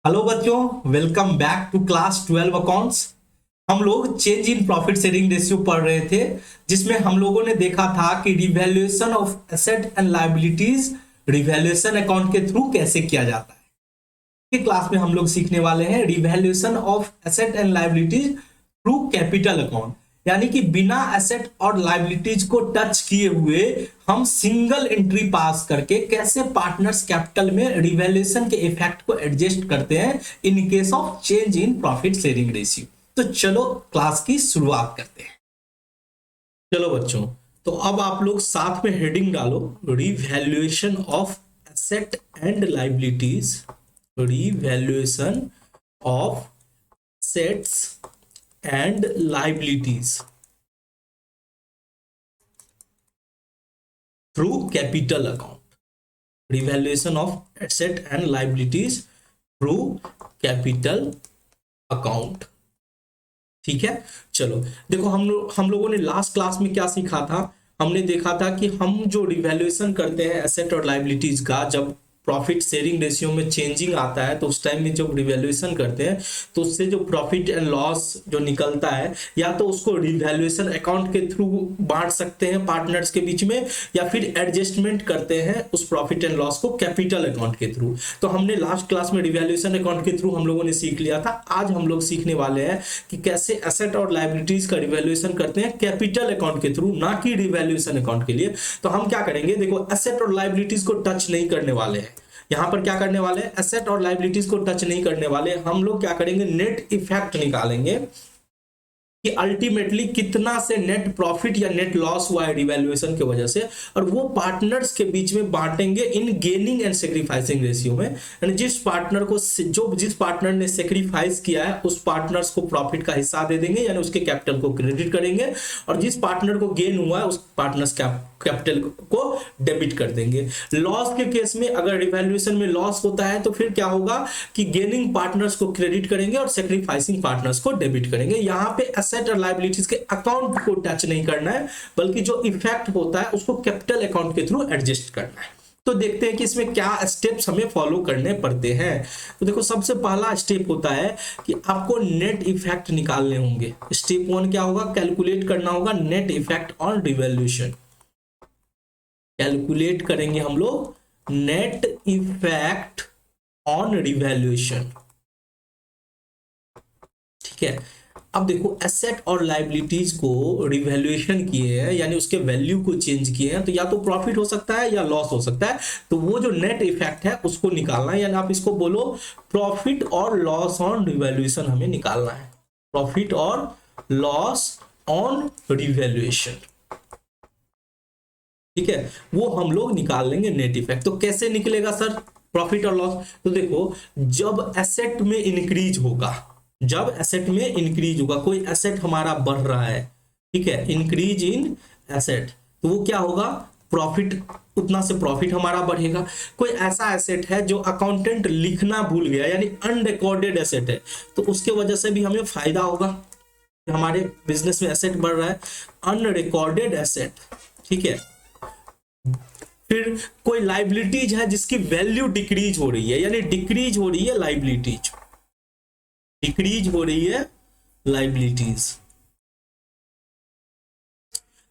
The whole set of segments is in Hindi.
हेलो बच्चों, welcome back to class 12 accounts. हम लोग change in profit sharing ratio पढ़ रहे थे, जिसमें हम लोगों ने देखा था कि revaluation of asset and liabilities revaluation account के थ्रू कैसे किया जाता है। इस क्लास में हम लोग सीखने वाले हैं revaluation of asset and liabilities through capital account, यानी कि बिना एसेट और लायबिलिटीज को टच किए हुए हम सिंगल एंट्री पास करके कैसे पार्टनर्स कैपिटल में रिवैल्यूएशन के इफेक्ट को एडजस्ट करते हैं in case of change in profit sharing ratio. तो चलो क्लास की शुरुआत करते हैं। चलो बच्चों, तो अब आप लोग साथ में हेडिंग डालो, revaluation of asset and liabilities, revaluation of assets and liabilities through capital account, revaluation of asset and liabilities through capital account। ठीक है, चलो देखो हम लोगों ने लास्ट क्लास में क्या सीखा था। हमने देखा था कि हम जो रिवैल्यूएशन करते हैं एसेट और लायबिलिटीज का, जब प्रॉफिट शेयरिंग रेशियो में चेंजिंग आता है तो उस टाइम में जब रिवैल्यूएशन करते हैं तो उससे जो प्रॉफिट एंड लॉस जो निकलता है, या तो उसको रिवैल्यूएशन अकाउंट के थ्रू बांट सकते हैं पार्टनर्स के बीच में, या फिर एडजस्टमेंट करते हैं उस प्रॉफिट एंड लॉस को कैपिटल अकाउंट के थ्रू। तो हमने लास्ट क्लास में रिवैल्यूएशन अकाउंट के थ्रू हम लोगों ने सीख लिया था। आज हम लोग सीखने वाले हैं कि कैसे एसेट और लायबिलिटीज का रिवैल्यूएशन करते हैं कैपिटल अकाउंट के थ्रू, ना कि रिवैल्यूएशन अकाउंट के लिए। तो हम क्या करेंगे, देखो एसेट और लायबिलिटीज को टच नहीं करने वाले हैं। यहां पर क्या करने वाले हैं, एसेट और लायबिलिटीज को टच नहीं करने वाले। हम लोग क्या करेंगे, नेट इफेक्ट निकालेंगे कि अल्टीमेटली कितना से नेट प्रॉफिट या नेट लॉस हुआ है रिवैल्यूएशन की वजह से, और वो पार्टनर्स के बीच में बांटेंगे in gaining and sacrificing ratio में। यानी जिस पार्टनर ने सेक्रीफाइस किया है उस पार्टनर्स को प्रॉफिट का हिस्सा दे देंगे, यानी उसके कैपिटल को क्रेडिट करेंगे, और जिस पार्टनर को गेन हुआ है उस पार्टनर्स कैपिटल को डेबिट कर देंगे। लॉस के केस में अगर रिवैल्यूएशन में लॉस होता है तो फिर क्या होगा कि गेनिंग पार्टनर्स को क्रेडिट करेंगे और सेक्रीफाइसिंग पार्टनर्स को डेबिट करेंगे। यहां पे एसेट और लायबिलिटीज के अकाउंट को टच नहीं करना है, बल्कि जो इफेक्ट होता है उसको कैपिटल अकाउंट के थ्रू एडजस्ट करना है। तो देखते हैं कि इसमें क्या स्टेप्स हमें फॉलो करने पड़ते हैं। तो देखो, सबसे पहला स्टेप होता है कि आपको नेट इफेक्ट निकालने होंगे। स्टेप 1 क्या होगा, कैलकुलेट करना होगा net effect on revaluation. Calculate करेंगे हम लोग नेट इफेक्ट ऑन रिवैल्यूएशन। ठीक है, अब देखो एसेट और लायबिलिटीज को रिवैल्यूएशन किए हैं, यानी उसके वैल्यू को चेंज किए हैं, तो या तो प्रॉफिट हो सकता है या लॉस हो सकता है। तो वो जो नेट इफेक्ट है उसको निकालना है, यानी आप इसको बोलो प्रॉफिट और लॉस ऑन रिवैल्यूएशन हमें निकालना है। प्रॉफिट और लॉस ऑन रिवैल्यूएशन, ठीक है, वो हम लोग निकाल लेंगे नेट इफेक्ट। तो कैसे निकलेगा सर प्रॉफिट और लॉस? तो देखो, जब एसेट में इंक्रीज होगा, जब एसेट में इंक्रीज होगा, कोई एसेट हमारा बढ़ रहा है, ठीक है, इंक्रीज इन एसेट, तो वो क्या होगा, प्रॉफिट, उतना से प्रॉफिट हमारा बढ़ेगा। कोई ऐसा एसेट है जो अकाउंटेंट लिखना भूल गया, यानी अनरिकॉर्डेड एसेट है, तो उसके वजह से भी हमें फायदा होगा। हमारे बिजनेस में एसेट बढ़ रहा है, अनरिकॉर्डेड एसेट, ठीक है। फिर कोई लाइबिलिटीज है जिसकी वैल्यू डिक्रीज हो रही है, यानी डिक्रीज हो रही है लाइबिलिटीज, डिक्रीज हो रही है लाइबिलिटीज।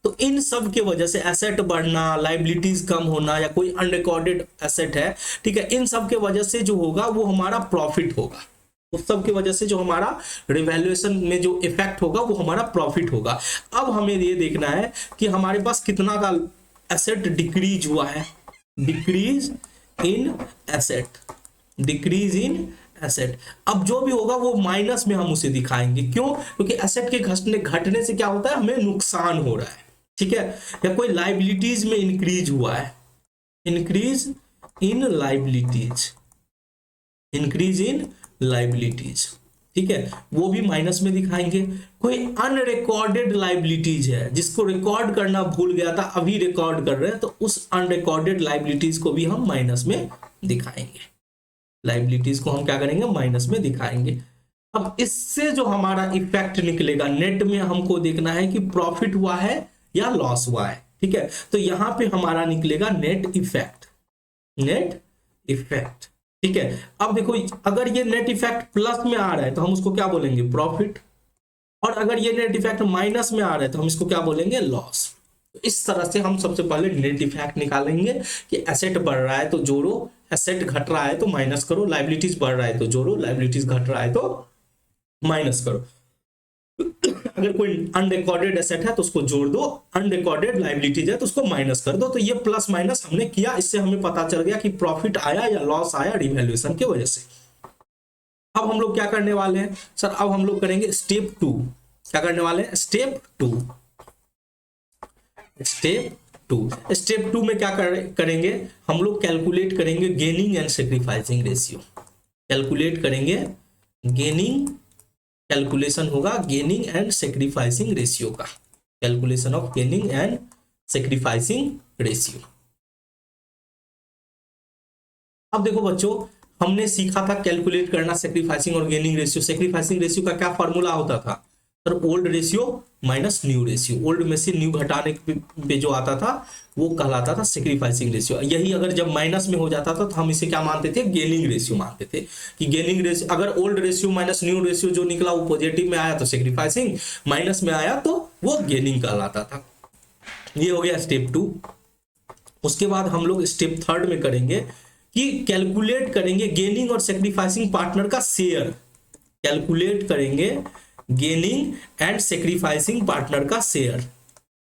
तो इन सब के वजह से एसेट बढ़ना, लाइबिलिटीज कम होना, या कोई अनरिकॉर्डेड एसेट है, ठीक है, इन सब के वजह से जो होगा वो हमारा प्रॉफिट होगा। उस सब की वजह से जो हमारा रिवैल्यूएशन में जो इफेक्ट होगा वो हमारा प्रॉफिट होगा। अब हमें ये देखना है कि हमारे पास कितना का एसेट डिक्रीज हुआ है, decrease in asset, decrease in asset. अब जो भी होगा वो माइनस में हम उसे दिखाएंगे। क्यों? क्योंकि एसेट के घटने से क्या होता है, हमें नुकसान हो रहा है, ठीक है। या कोई लाइबिलिटीज में इंक्रीज हुआ है, increase in liabilities, increase in liabilities, ठीक है, वो भी माइनस में दिखाएंगे। कोई अनरिकॉर्डेड लाइबिलिटीज है जिसको रिकॉर्ड करना भूल गया था, अभी रिकॉर्ड कर रहे हैं, तो उस अनरिकॉर्डेड लाइबिलिटीज को भी हम माइनस में दिखाएंगे। लाइबिलिटीज को हम क्या करेंगे, माइनस में दिखाएंगे। अब इससे जो हमारा इफेक्ट निकलेगा, नेट में हमको देखना है कि प्रॉफिट हुआ है या लॉस हुआ है, ठीक है। तो यहां पे हमारा निकलेगा नेट इफेक्ट, नेट इफेक्ट, ठीक है। अब देखो अगर ये नेट इफेक्ट प्लस में आ रहा है तो हम उसको क्या बोलेंगे, प्रॉफिट, और अगर ये नेट इफेक्ट माइनस में आ रहा है तो हम इसको क्या बोलेंगे, लॉस। इस तरह से हम सबसे पहले नेट इफेक्ट निकालेंगे कि एसेट बढ़ रहा है तो जोड़ो, एसेट घट रहा है तो माइनस करो, लाइबिलिटीज बढ़ रहा है तो जोड़ो, लाइबिलिटीज घट रहा है तो माइनस करो। अगर कोई अनरिकॉर्डेड एसेट है तो उसको जोड़ दो, अनरिकॉर्डेड लाइबिलिटीज है तो उसको माइनस कर दो। तो ये प्लस माइनस हमने किया, इससे हमें पता चल गया कि प्रॉफिट आया या लॉस आया रिवैल्यूएशन की वजह से। अब हम लोग क्या करने वाले हैं सर, अब हम लोग करेंगे स्टेप 2। क्या करने वाले हैं, स्टेप 2। स्टेप टू में क्या करेंगे हम लोग, कैलकुलेट करेंगे gaining and sacrificing ratio. Calculate करेंगे गेनिंग, कैलकुलेशन होगा गेनिंग एंड सेक्रीफाइसिंग रेशियो का, calculation of gaining and sacrificing ratio. अब देखो बच्चों, हमने सीखा था कैलकुलेट करना सेक्रीफाइसिंग और गेनिंग रेशियो। सेक्रीफाइसिंग रेशियो का क्या फॉर्मूला होता था sir, old ratio minus new ratio. Old में से न्यू घटाने पे जो आता था वो कहलाता था सेक्रीफाइसिंग रेशियो। यही अगर जब माइनस में हो जाता था तो हम इसे क्या मानते थे, गेनिंग रेशियो मानते थे। कि गेनिंग रेशियो, अगर old ratio minus new ratio जो निकला वो पॉजिटिव में आया तो सेक्रीफाइसिंग, माइनस में आया तो वो गेनिंग कहलाता था। ये हो गया स्टेप 2। उसके बाद हम लोग स्टेप 3 में करेंगे कि कैलकुलेट करेंगे गेनिंग और सेक्रीफाइसिंग पार्टनर का शेयर। कैलकुलेट करेंगे गेनिंग एंड सेक्रीफाइसिंग पार्टनर का share.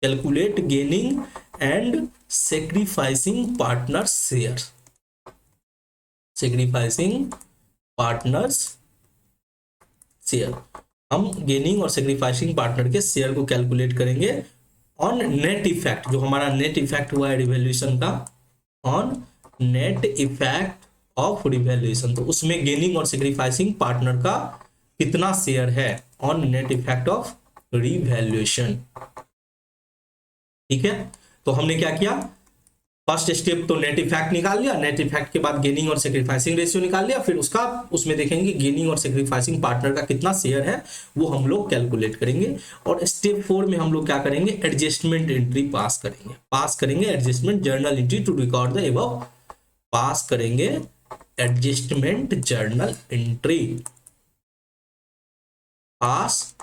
Calculate gaining and sacrificing partner share. Sacrificing partners share, हम गेनिंग और सेक्रीफाइसिंग पार्टनर के शेयर को कैलकुलेट करेंगे ऑन नेट इफेक्ट, जो हमारा नेट इफेक्ट हुआ है रिवैल्यूएशन का, on net effect of revaluation. तो उसमें गेनिंग और सेक्रीफाइसिंग पार्टनर का कितना शेयर है on net effect of revaluation. ठीक है, तो हमने क्या किया, फर्स्ट स्टेप तो नेट इफेक्ट निकाल लिया, नेट इफेक्ट के बाद गेनिंग और सेक्रीफाइसिंग रेशियो निकाल लिया, फिर उसका उसमें देखेंगे गेनिंग और सेक्रीफाइसिंग पार्टनर का कितना शेयर है वो हम लोग कैलकुलेट करेंगे। और स्टेप 4 में हम लोग क्या करेंगे, एडजस्टमेंट एंट्री पास करेंगे adjustment journal entry to record the above. Pass करेंगे adjustment journal entry, pass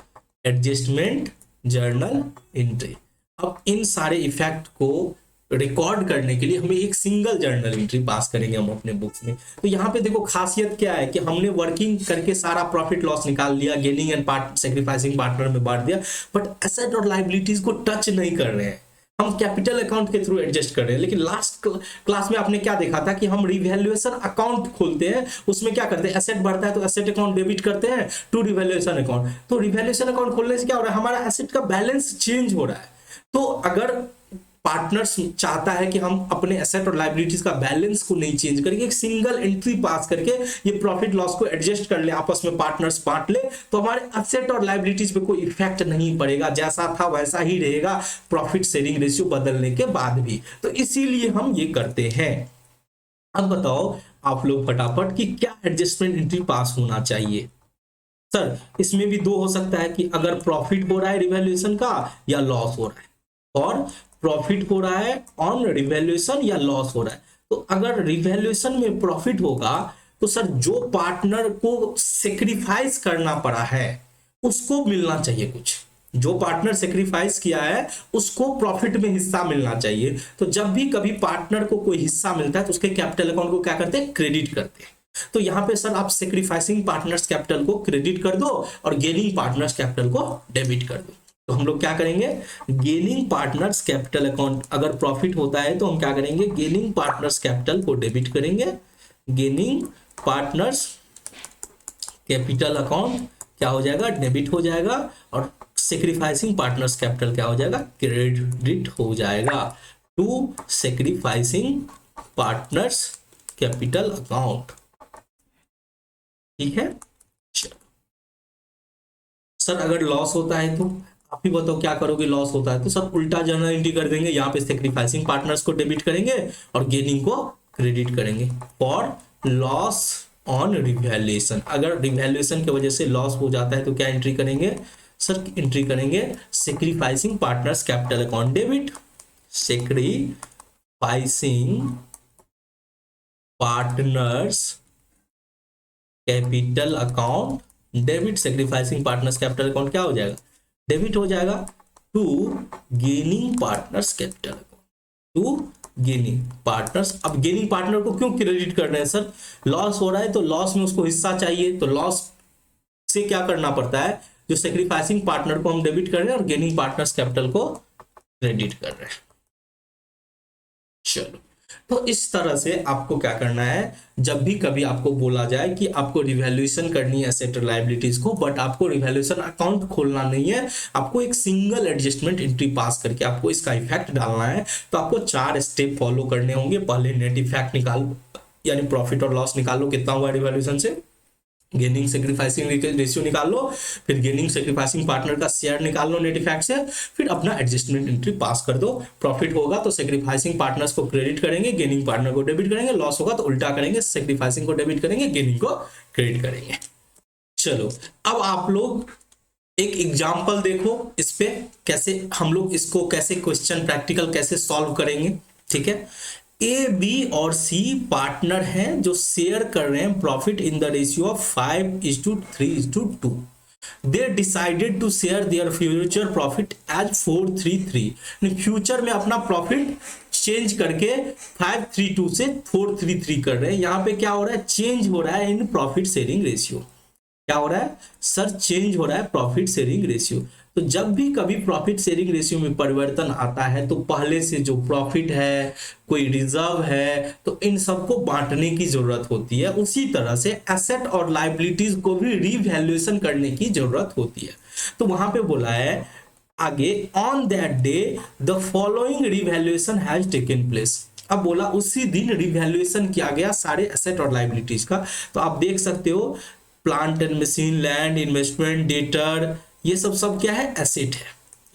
adjustment journal entry. अब इन सारे इफेक्ट को रिकॉर्ड करने के लिए हमें एक सिंगल जर्नल एंट्री पास करेंगे हम अपने बुक्स में। तो यहाँ पे देखो खासियत क्या है कि हमने वर्किंग करके सारा प्रॉफिट लॉस निकाल लिया, गेनिंग एंड सेक्रीफाइसिंग पार्टनर में बांट दिया, बट एसेट और लाइबिलिटीज को टच नहीं कर रहे हैं, हम कैपिटल अकाउंट के थ्रू एडजस्ट कर रहे हैं। लेकिन लास्ट क्लास में आपने क्या देखा था कि हम रिवैल्यूएशन अकाउंट खोलते हैं, उसमें क्या करते हैं, एसेट बढ़ता है तो एसेट अकाउंट डेबिट करते हैं टू रिवैल्यूएशन अकाउंट। तो रिवैल्यूएशन अकाउंट खोलने से क्या हो रहा है, हमारा एसेट का बैलेंस चेंज हो रहा है। तो अगर पार्टनर्स चाहता है कि हम अपने एसेट और लाइबिलिटीज का बैलेंस को नहीं चेंज करेंगे, एक सिंगल एंट्री पास करके ये प्रॉफिट लॉस को एडजस्ट कर ले, आपस में पार्टनर्स बांट ले, तो हमारे एसेट और लाइबिलिटीज पे कोई इफेक्ट नहीं पड़ेगा, जैसा था वैसा ही रहेगा प्रॉफिट शेयरिंग रेशियो बदलने के बाद भी। तो इसीलिए हम ये करते हैं। अब बताओ आप लोग फटाफट कि क्या एडजस्टमेंट एंट्री पास होना चाहिए। सर इसमें भी दो हो सकता है कि अगर प्रॉफिट हो रहा है रिवैल्यूएशन का या लॉस हो रहा है, और प्रॉफिट हो रहा है ऑन रिवैल्यूएशन या लॉस हो रहा है। तो अगर रिवैल्यूएशन में प्रॉफिट होगा तो सर जो पार्टनर को सेक्रीफाइस करना पड़ा है उसको मिलना चाहिए कुछ, जो पार्टनर सेक्रीफाइस किया है उसको प्रॉफिट में हिस्सा मिलना चाहिए। तो जब भी कभी पार्टनर को कोई हिस्सा मिलता है तो उसके कैपिटल अकाउंट को क्या करते हैं, क्रेडिट करते हैं। तो यहां पे सर आप सेक्रीफाइसिंग पार्टनर्स कैपिटल को क्रेडिट कर दो और गेनिंग पार्टनर्स कैपिटल को डेबिट कर दो। तो हम लोग क्या करेंगे, गेनिंग पार्टनर्स कैपिटल अकाउंट, अगर प्रॉफिट होता है तो हम क्या करेंगे, गेनिंग पार्टनर्स कैपिटल को डेबिट करेंगे, गेनिंग पार्टनर्स कैपिटल अकाउंट क्या हो जाएगा, डेबिट हो जाएगा, और सेक्रीफाइसिंग पार्टनर्स कैपिटल क्या हो जाएगा, क्रेडिट हो जाएगा to sacrificing partners capital account. ठीक है सर, अगर लॉस होता है तो आप ही बताओ क्या करोगे, लॉस होता है तो सब उल्टा जर्नल एंट्री कर देंगे, यहाँ पे सेक्रीफाइसिंग पार्टनर्स को डेबिट करेंगे और गेनिंग को क्रेडिट करेंगे फॉर लॉस ऑन रिवैल्यूएशन। अगर रिवैल्यूएशन की वजह से लॉस हो जाता है तो क्या एंट्री करेंगे सर, एंट्री करेंगे sacrificing partners capital account debit, sacrificing partners capital account debit, sacrificing partners capital account क्या हो जाएगा, डेबिट हो जाएगा to gaining partners capital account, to gaining partners. अब गेनिंग पार्टनर को क्यों क्रेडिट कर रहे हैं सर, लॉस हो रहा है तो लॉस में उसको हिस्सा चाहिए, तो लॉस से क्या करना पड़ता है, जो सेक्रीफाइसिंग पार्टनर को हम डेबिट कर रहे हैं और गेनिंग पार्टनर्स कैपिटल को क्रेडिट कर रहे हैं। चलो, तो इस तरह से आपको क्या करना है, जब भी कभी आपको बोला जाए कि आपको रिवैल्यूएशन करनी है एसेट लायबिलिटीज को, बट आपको रिवैल्यूएशन अकाउंट खोलना नहीं है, आपको एक सिंगल एडजस्टमेंट एंट्री पास करके आपको इसका इफेक्ट डालना है, तो आपको 4 स्टेप फॉलो करने होंगे। पहले नेट इफेक्ट निकालो, यानी प्रॉफिट और लॉस निकालो कितना हुआ रिवैल्यूएशन से, गेनिंग सेक्रीफाइसिंग रेशियो निकाल लो, फिर गेनिंग सेक्रीफाइसिंग पार्टनर का शेयर निकाल लो नेट इफेक्ट से, फिर अपना एडजस्टमेंट एंट्री पास कर दो। प्रॉफिट होगा तो सेक्रीफाइसिंग पार्टनर्स को क्रेडिट करेंगे, गेनिंग पार्टनर को डेबिट करेंगे, लॉस होगा तो उल्टा करेंगे, सेक्रीफाइसिंग को डेबिट करेंगे, गेनिंग को क्रेडिट करेंगे। चलो, अब आप लोग एक एग्जाम्पल देखो, इस पे कैसे हम लोग इसको कैसे क्वेश्चन प्रैक्टिकल कैसे सॉल्व करेंगे। ठीक है, ए बी और सी पार्टनर हैं जो शेयर कर रहे हैं profit in the ratio of 5:3:2। They decided to share their future profit as 4:3:3। Future में अपना प्रॉफिट चेंज करके 5:3:2 से 4:3:3 कर रहे हैं। यहाँ पे क्या हो रहा है, चेंज हो रहा है इन प्रॉफिट शेयरिंग रेशियो। क्या हो रहा है सर, चेंज हो रहा है प्रॉफिट शेयरिंग रेशियो। तो जब भी कभी प्रॉफिट शेयरिंग रेशियो में परिवर्तन आता है तो पहले से जो प्रॉफिट है, कोई रिजर्व है, तो इन सबको बांटने की जरूरत होती है। उसी तरह से एसेट और लायबिलिटीज को भी रिवैल्यूएशन करने की जरूरत होती है। तो वहां पे बोला है आगे, on that day the following revaluation has taken place. अब बोला उसी दिन रिवैल्यूएशन किया गया सारे एसेट और लायबिलिटीज का। तो आप देख सकते हो plant and machine, land, investment, debtor, ये सब क्या है, एसेट है।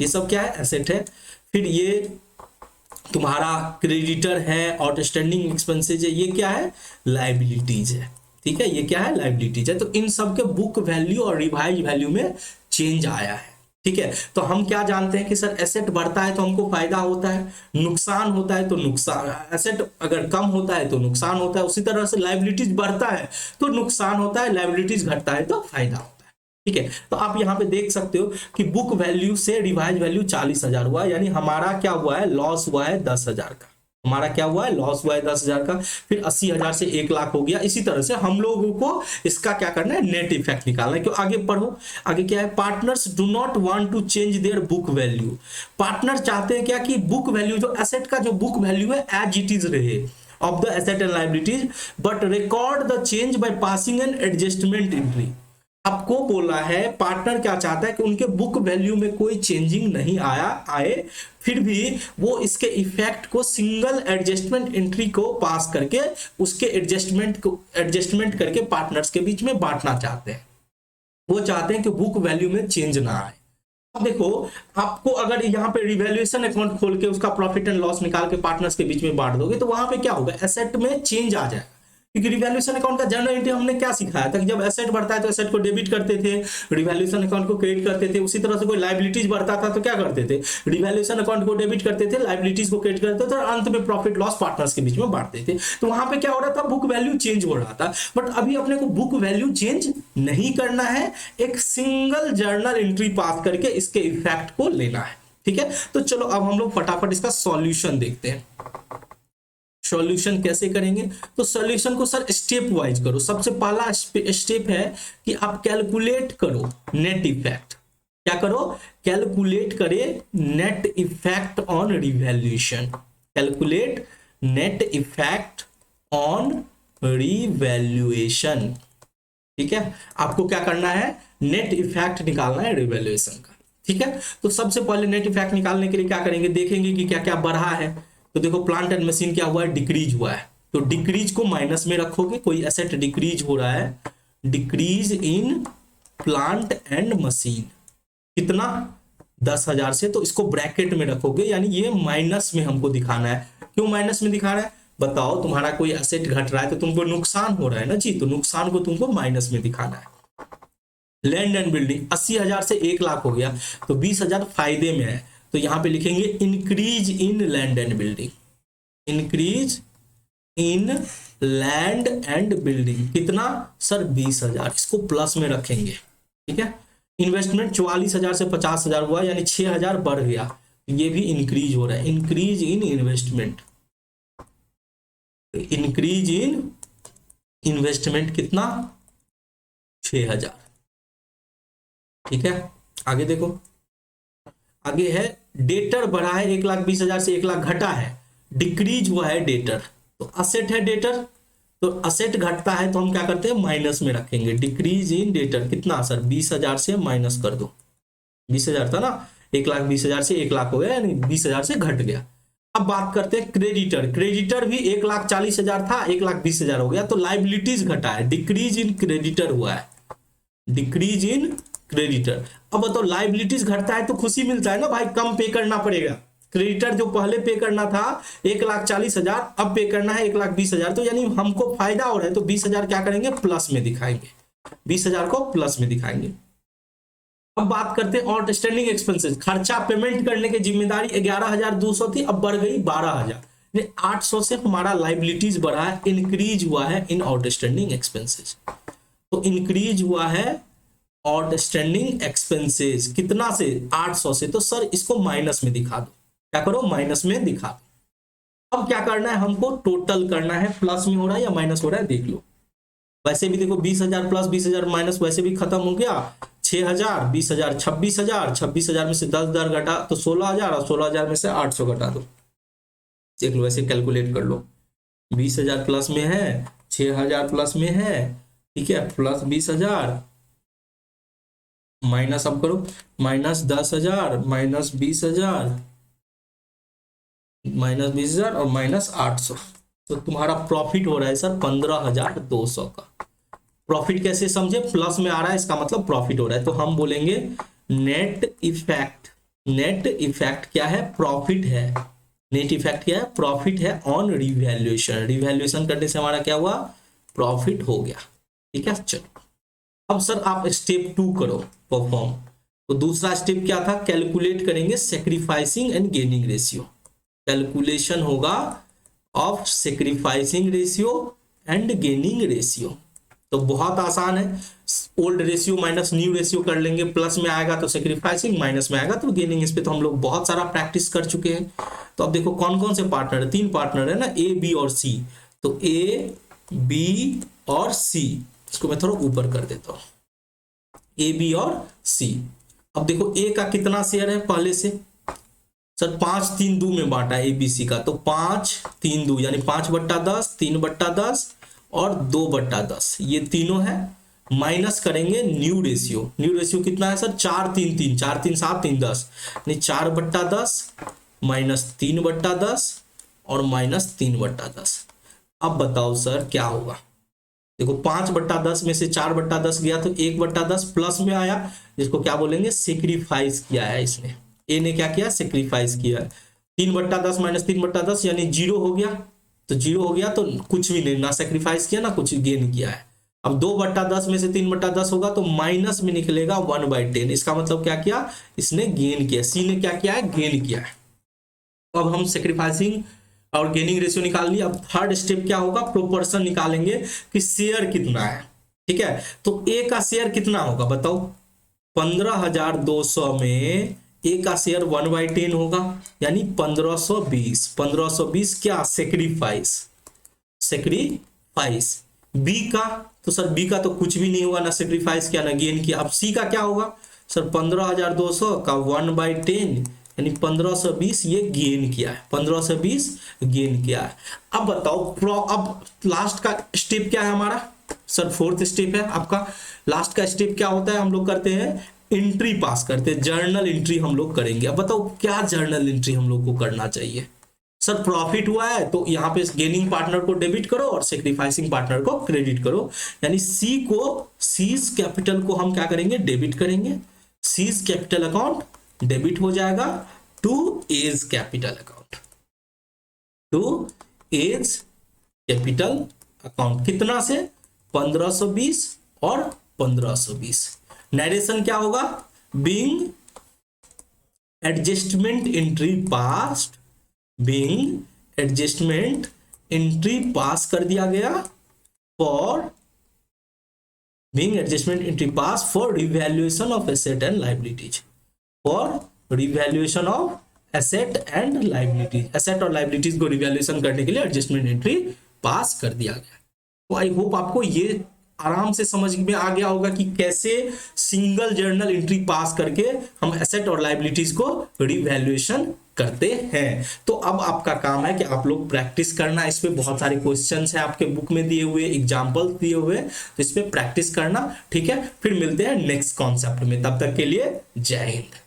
ये सब क्या है, एसेट है। फिर ये तुम्हारा क्रेडिटर है, आउटस्टैंडिंग एक्सपेंसेज है, ये क्या है, लायबिलिटीज है। ठीक है, ये क्या है, लायबिलिटीज है। तो इन सब के बुक वैल्यू और रिवाइज वैल्यू में चेंज आया है। ठीक है, तो हम क्या जानते हैं कि सर एसेट बढ़ता है तो हमको फायदा होता है, नुकसान होता है तो नुकसान, एसेट अगर कम होता है तो नुकसान होता है। उसी तरह से लायबिलिटीज बढ़ता है तो नुकसान होता है, लायबिलिटीज घटता है तो फायदा होता है। ठीक है, तो आप यहाँ पे देख सकते हो कि बुक वैल्यू से रिवाइज वैल्यू 40,000 हुआ, यानी हमारा क्या हुआ है, लॉस हुआ है 10,000 का। हमारा क्या हुआ है, लॉस हुआ है 10,000 का। फिर 80,000 से 1,00,000 हो गया। इसी तरह से हम लोगों को इसका क्या करना है, नेट इफेक्ट निकालना है। क्यों, आगे पढ़ो, आगे क्या है, partners do not want to change their book value. Partner चाहते हैं क्या कि बुक वैल्यू, जो एसेट का जो बुक वैल्यू है एज इट इज रहे of the asset and liabilities, but record the change by passing an adjustment entry. आपको बोला है पार्टनर क्या चाहता है कि उनके बुक वैल्यू में कोई चेंजिंग नहीं आए, फिर भी वो इसके इफेक्ट को सिंगल एडजस्टमेंट एंट्री को पास करके उसके एडजस्टमेंट करके पार्टनर्स के बीच में बांटना चाहते हैं। वो चाहते हैं कि बुक वैल्यू में चेंज ना आए। अब देखो, आपको अगर यहाँ पे रिवैल्यूएशन अकाउंट खोल के उसका प्रॉफिट एंड लॉस निकाल के पार्टनर्स के बीच में बांट दोगे तो वहां पे क्या होगा, एसेट में चेंज आ जाएगा। क्योंकि रिवैल्यूएशन अकाउंट का जनरल एंट्री हमने क्या सिखाया था कि जब एसेट बढ़ता है तो एसेट को डेबिट करते थे, रिवैल्यूएशन अकाउंट को क्रेडिट करते थे। उसी तरह से कोई लायबिलिटीज बढ़ता था तो क्या करते थे, रिवैल्यूएशन अकाउंट को डेबिट करते थे, लायबिलिटीज को क्रेडिट करते थे और अंत में प्रॉफिट लॉस पार्टनर्स के बीच में बांटते थे। तो वहां पे क्या हो रहा था, बुक वैल्यू चेंज हो रहा था। बट अभी अपने को बुक वैल्यू चेंज नहीं करना है, एक सिंगल जर्नल एंट्री पास करके इसके इफेक्ट को लेना है। ठीक है, तो चलो अब हम लोग फटाफट इसका सॉल्यूशन देखते हैं। सॉल्यूशन कैसे करेंगे, तो सॉल्यूशन को सर स्टेप वाइज करो। सबसे पहला स्टेप है कि आप कैलकुलेट करो नेट इफेक्ट। क्या करो, कैलकुलेट करे net effect on revaluation. Calculate net effect on revaluation. ठीक है, आपको क्या करना है, नेट इफेक्ट निकालना है रिवैल्यूएशन का। ठीक है, तो सबसे पहले नेट इफेक्ट निकालने के लिए क्या करेंगे, देखेंगे कि क्या क्या बढ़ा है। तो देखो प्लांट एंड मशीन क्या हुआ है, डिक्रीज हुआ है। तो डिक्रीज को माइनस में रखोगे, कोई एसेट डिक्रीज हो रहा है, decrease in plant and machine कितना, 10,000 से, तो इसको ब्रैकेट में रखोगे, यानी ये माइनस में हमको दिखाना है। क्यों माइनस में दिखा रहा है, बताओ, तुम्हारा कोई एसेट घट रहा है तो तुमको नुकसान हो रहा है ना जी, तो नुकसान को तुमको माइनस में दिखाना है। लैंड एंड बिल्डिंग 80,000 से 1,00,000 हो गया, तो 20,000 फायदे में है। तो यहां पे लिखेंगे increase in land and building, increase in land and building, कितना सर 20,000, इसको प्लस में रखेंगे, ठीक है। इन्वेस्टमेंट 44,000 से 50,000 हुआ, यानी 6,000 बढ़ गया, ये भी इंक्रीज हो रहा है, increase in investment, increase in investment कितना 6,000, ठीक है। आगे देखो, आगे है डेटर बढ़ा है 1,20,000 से 1,00,000 घटा है, डिक्रीज हुआ है डेटर, तो असेट है डेटर, तो असेट घटता है तो हम क्या करते हैं माइनस में रखेंगे, डिक्रीज इन डेटर कितना सर 20,000 से माइनस कर दो, 20,000 था ना, 1,20,000 से 1,00,000 हो गया, यानी 20,000 से घट गया। अब बात करते हैं क्रेडिटर, क्रेडिटर भी 1,40,000 था, 1,20,000 हो गया, तो लाइबिलिटीज घटा है, डिक्रीज इन क्रेडिटर हुआ है, डिक्रीज इन क्रेडिटर। अब बताओ लाइबिलिटीज घटता है तो खुशी मिलता है ना भाई, कम पे करना पड़ेगा, क्रेडिटर जो पहले पे करना था 1,40,000, अब पे करना है 1,20,000, तो यानी हमको फायदा हो रहा है, तो 20,000 क्या करेंगे प्लस में दिखाएंगे, 20,000 को प्लस में दिखाएंगे। अब बात करते हैं आउटस्टैंडिंग एक्सपेंसेस, खर्चा पेमेंट करने की जिम्मेदारी 11,200 थी, अब बढ़ गई 12,000, 800 से हमारा लाइबिलिटीज बढ़ा है, इंक्रीज हुआ है इन आउटस्टैंडिंग एक्सपेंसेस, तो इंक्रीज हुआ है आउटस्टैंडिंग एक्सपेंसेस कितना से 800 से, तो सर इसको माइनस में दिखा दो, क्या करो माइनस में दिखा दो। अब क्या करना है हमको टोटल करना है, प्लस में हो रहा है या माइनस हो रहा है देख लो, वैसे भी देखो 20,000 प्लस 20,000 माइनस वैसे भी खत्म हो गया, 6,000 20,000 26,000, 26,000 में से 10,000 घटा तो 16,000, और 16,000 में से 800 घटा दो, देख लो ऐसे कैलकुलेट कर लो, 20,000 प्लस में है, 6,000 प्लस में है, ठीक है, प्लस 20,000 माइनस, अब करो माइनस 10,000 माइनस 20,000 माइनस 20,000 और माइनस 800, तो तुम्हारा प्रॉफिट हो रहा है सर 15,200 का। प्रॉफिट कैसे समझे, प्लस में आ रहा है इसका मतलब प्रॉफिट हो रहा है, तो हम बोलेंगे नेट इफेक्ट, नेट इफेक्ट क्या है प्रॉफिट है, नेट इफेक्ट क्या है प्रॉफिट है ऑन रिवैल्यूएशन, रिवैल्यूएशन करने से हमारा क्या हुआ प्रॉफिट हो गया, ठीक है। चलो अब सर आप स्टेप 2 करो परफॉर्म, तो दूसरा स्टेप क्या था, कैलकुलेट करेंगे sacrificing and gaining ratio, calculation होगा of sacrificing ratio and gaining ratio, तो बहुत आसान है, old ratio minus new ratio कर लेंगे, प्लस में आएगा तो सेक्रीफाइसिंग, माइनस में आएगा तो गेनिंग, इस पे तो हम लोग बहुत सारा प्रैक्टिस कर चुके हैं। तो अब देखो कौन कौन से पार्टनर है, 3 पार्टनर है ना, ए बी और सी, तो ए बी और सी, इसको मैं थोड़ा ऊपर कर देता हूं, ए बी और सी। अब देखो ए का कितना शेयर है पहले से, सर 5-3-2 में बांटा एबीसी का, तो 5-3-2 यानी 5/10, 3/10 और 2/10, ये तीनों है, माइनस करेंगे न्यू रेशियो, न्यू रेशियो कितना है सर 4-3-3, 4-3 7 3 10, यानी 4/10 माइनस 3/10 और माइनस 3/10। अब बताओ सर क्या होगा, देखो 5/10 में से 4/10 गया तो 1/10 प्लस में आया, जिसको क्या बोलेंगे सेक्रीफाइस किया है इसने, ए ने क्या किया सेक्रीफाइस किया, 3/10 माइनस 3/10 यानी 0 हो गया, तो 0 हो गया तो कुछ भी नहीं, ना सेक्रीफाइस किया ना कुछ गेन किया है। अब 2/10 में से 3/10 होगा तो माइनस में निकलेगा 1/10, इसका मतलब क्या किया इसने गेन किया, सी ने क्या किया है गेन किया है। तो अब हम सेक्रीफाइसिंग और गेनिंग रेशियो निकाल लिया, अब थर्ड स्टेप क्या होगा प्रोपोर्शन निकालेंगे कि शेयर कितना है, ठीक है। तो ए का शेयर कितना होगा बताओ, 15,200 में ए का शेयर 1/10 होगा, यानी 1520, 1520 क्या सेक्रीफाइस, सेक्रीफाइस। बी का, तो सर बी का तो कुछ भी नहीं होगा, ना सेक्रीफाइस किया ना गेन किया। अब सी का क्या होगा सर 15,200 का 1/10 यानी 1520 ये गेन किया है, 1520 गेन किया है। अब बताओ अब लास्ट का स्टेप क्या है हमारा सर, फोर्थ स्टेप है आपका, लास्ट का स्टेप क्या होता है, हम लोग करते हैं एंट्री पास करते हैं, जर्नल एंट्री हम लोग करेंगे। अब बताओ क्या जर्नल एंट्री हम लोग को करना चाहिए सर, प्रॉफिट हुआ है तो यहाँ पे गेनिंग पार्टनर को डेबिट करो और सेक्रीफाइसिंग पार्टनर को क्रेडिट करो, यानी सी को सीज कैपिटल को हम क्या करेंगे डेबिट करेंगे, सीज कैपिटल अकाउंट डेबिट हो जाएगा to A's capital account, to A's capital account कितना से 1520 और 1520। नरेशन क्या होगा, being adjustment entry passed, being adjustment entry pass कर दिया गया फॉर being adjustment entry pass for revaluation of asset and liabilities, for revaluation of asset and liabilities, asset और liabilities को revaluation करने के लिए adjustment entry पास कर दिया गया। तो आई होप आपको ये आराम से समझ में आ गया होगा कि कैसे सिंगल जर्नल एंट्री पास करके हम एसेट और लाइबिलिटीज को रिवैल्यूएशन करते हैं। तो अब आपका काम है कि आप लोग प्रैक्टिस करना, इस पे बहुत सारे क्वेश्चंस हैं आपके बुक में दिए हुए, एग्जांपल्स दिए हुए, तो इस पे प्रैक्टिस करना, ठीक है। फिर मिलते हैं नेक्स्ट कॉन्सेप्ट में, तब तक के लिए जय हिंद।